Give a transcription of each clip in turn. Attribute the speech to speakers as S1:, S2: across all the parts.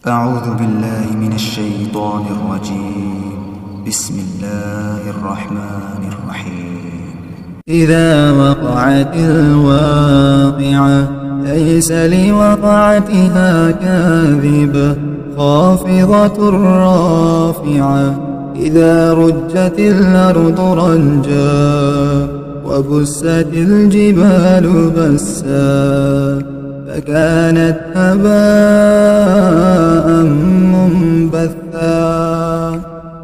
S1: أعوذ بالله من الشيطان الرجيم. بسم الله الرحمن الرحيم.
S2: إذا وقعت الواقعة ليس لوقعتها كاذبة خافضة رافعة إذا رجت الأرض رجا وبست الجبال بسا فكانت هباء منبثا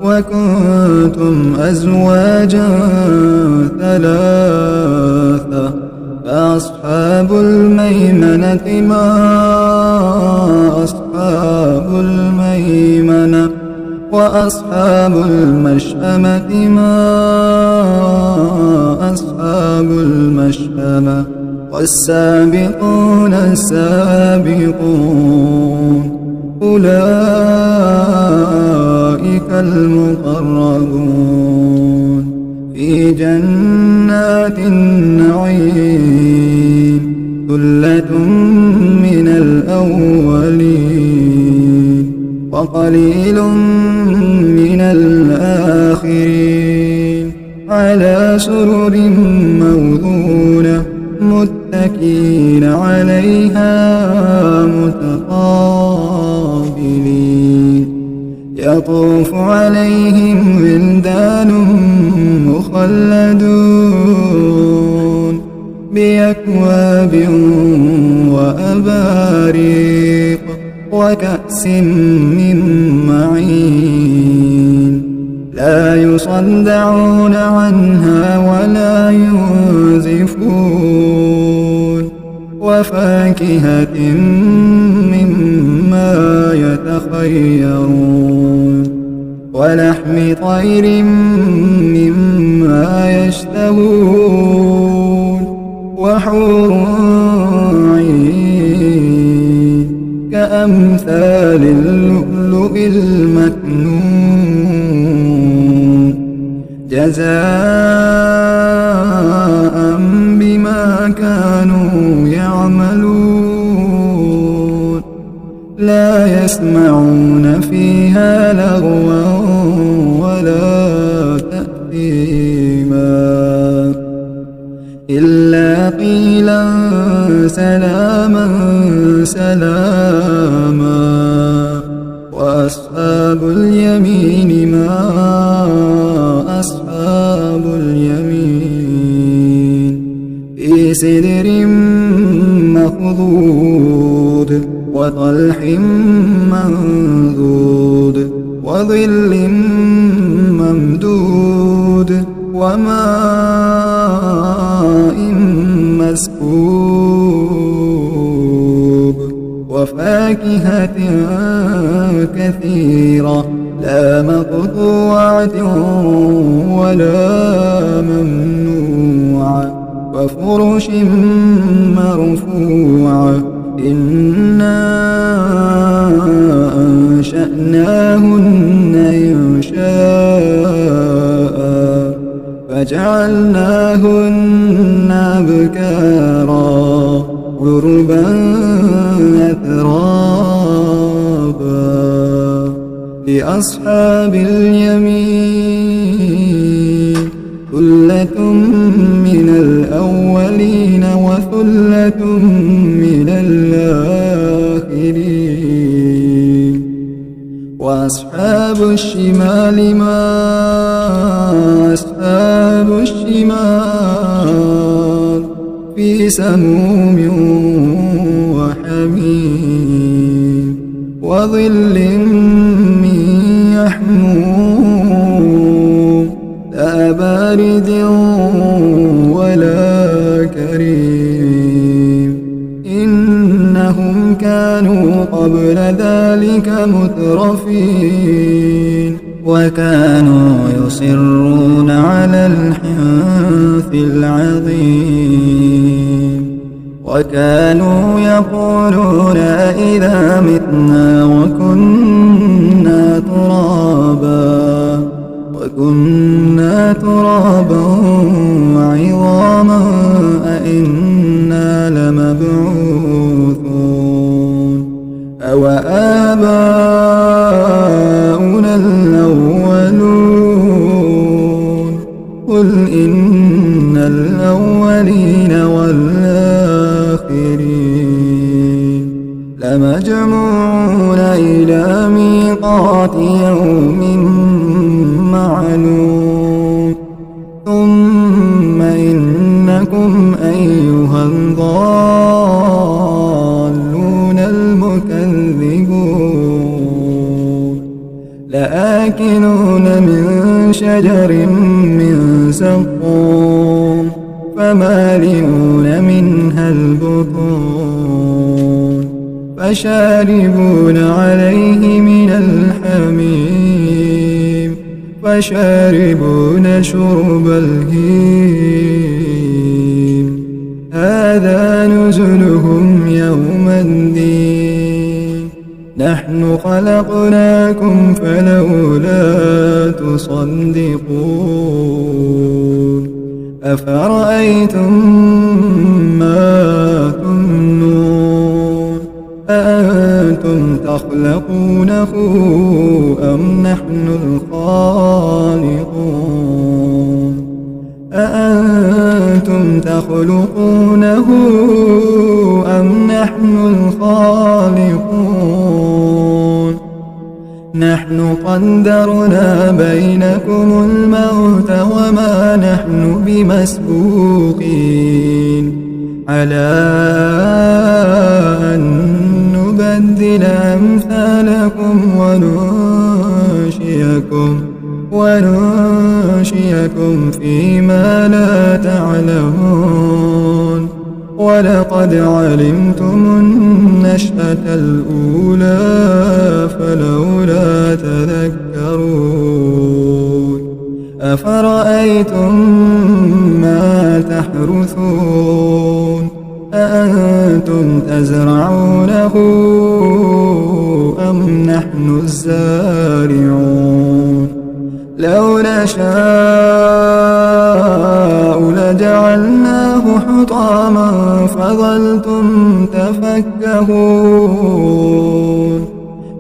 S2: وكنتم أزواجا ثلاثة فأصحاب الميمنة ما أصحاب الميمنة وأصحاب المشأمة ما أصحاب المشأمة والسابقون السابقون أولئك المقربون في جنات النعيم ثلة من الأولين وقليل من الآخرين على سرر موضونة متكئين عليها متقابلين يطوف عليهم ولدان مخلدون بأكواب وأباريق وكأس من معين لا يصدعون عنها ولا ينزفون وفاكهة مما يتخيرون ولحم طير مما يشتهون وحور عين كأمثال اللؤلؤ المكنون جزاء بما كانوا يعملون لا يسمعون فيها لغوا ولا تأثيما إلا قيلا سلاما سلاما وأصحاب اليمين ما أصحاب اليمين في سدر مخضود وطلح منضود وظل ممدود وماء مسكوب وفاكهة كثيرة لا مقطوعة ولا ممنوعة وفرش مرفوعة إنا أنشأناهن إنشاء فجعلناهن أبكارا عربا أترابا لأصحاب اليمين ثلة من الأولين وثلة من الآخرين وأصحاب الشمال ما أصحاب الشمال في سموم وحميم وظل من يحموم لا بارد ولا كريم إنهم كانوا قبل ذلك مترفين وكانوا يصرون على الحنث العظيم وكانوا يقولون أئذا متنا وكنا ترابا وعظاما أئنا لمبعوثون أو أوآباؤنا الأولون قل إن الأولين والآخرين لمجموعون إلى ميقات يوم معلوم ثم إنكم أيها الضالون المكذبون لآكلون من شجر من زقوم فمالئون منها البطون فشاربون عليه من الحميم فشاربون شرب الهيم هذا نزلهم يوم الدين نحن خلقناكم فلولا تصدقون أفرأيتم ما تمنون أأنتم تخلقونه أم نحن الخالقون أأنتم تخلقونه أم نحن الخالقون نحن قدرنا بينكم الموت وما نحن بمسبوقين على أن نبدل أمثالكم وننشئكم فيما لا تعلمون ولقد علمتم النشأة الأولى فلولا تذكرون أفرأيتم ما تحرثون أأنتم تزرعونه أم نحن الزارعون لو نشاء لجعلناه حطاما فظلتم تفكهون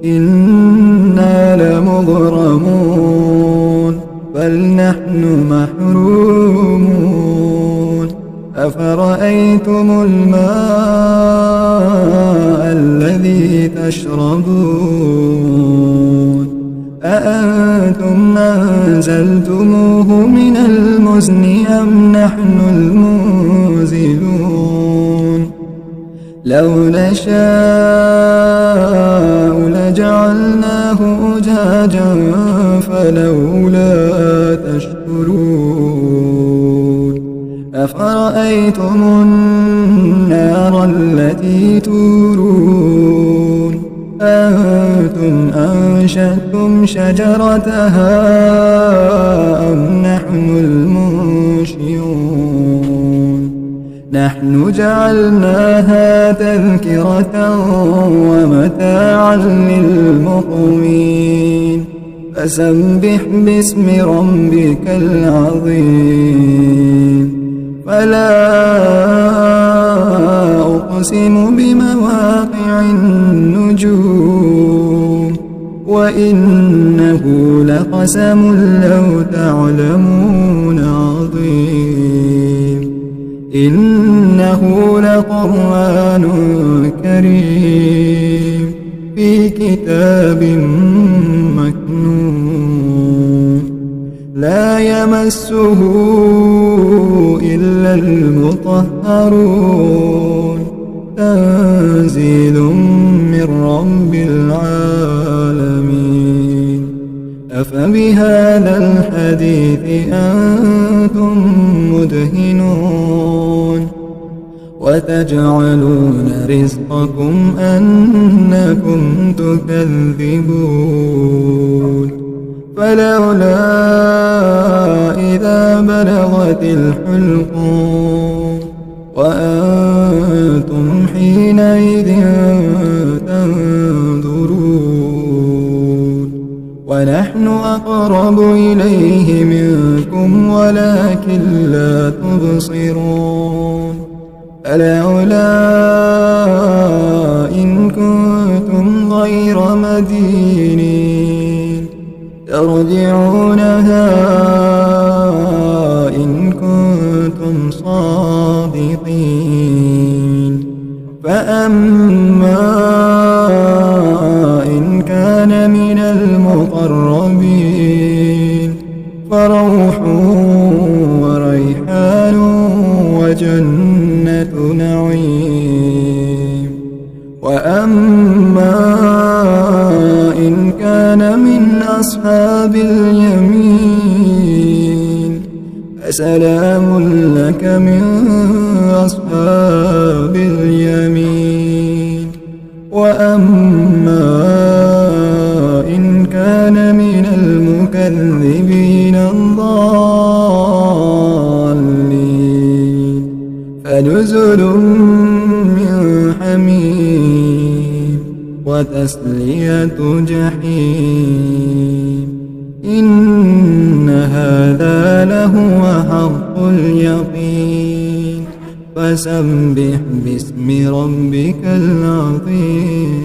S2: إنا لمغرمون بل نحن محرومون أفرأيتم الماء الذي تشربون أأنتم أنزلتموه من المزن أم نحن المنزلون لو نشاء لجعلناه أجاجا فلولا تشكرون أفرأيتم النار التي تورون أنتم أنشأتم شجرتها أم نحن المنشئون نحن جعلناها تذكرة ومتاعا للمقوين فسبح باسم ربك العظيم فلا أقسم بمواقع النجوم وإنه لقسم لو تعلمون عظيم إنه لقرآن كريم في كتاب مكنون لا يمسه إلا المطهرون تنزيل من رب العالمين أفبهذا الحديث أنتم مدهنون وتجعلون رزقكم أنكم تكذبون فلولا إذا بلغت الحلقوم وأنتم حينئذ تنظرون ونحن أقرب إليه منكم ولكن لا تبصرون فلولا إن كنتم غير مدينين ترجعونها إن كنتم صادقين. فأما إن كان من المقربين فروح وريحان وجنة نعيم. وأما إن كان من أصحاب اليمين فسلام لك من أصحاب اليمين. وأما إن كان من المكذبين الضالين فنزل من حميم وتسلية جحيم. إن هذا لهو حق اليقين. فسبح باسم ربك العظيم.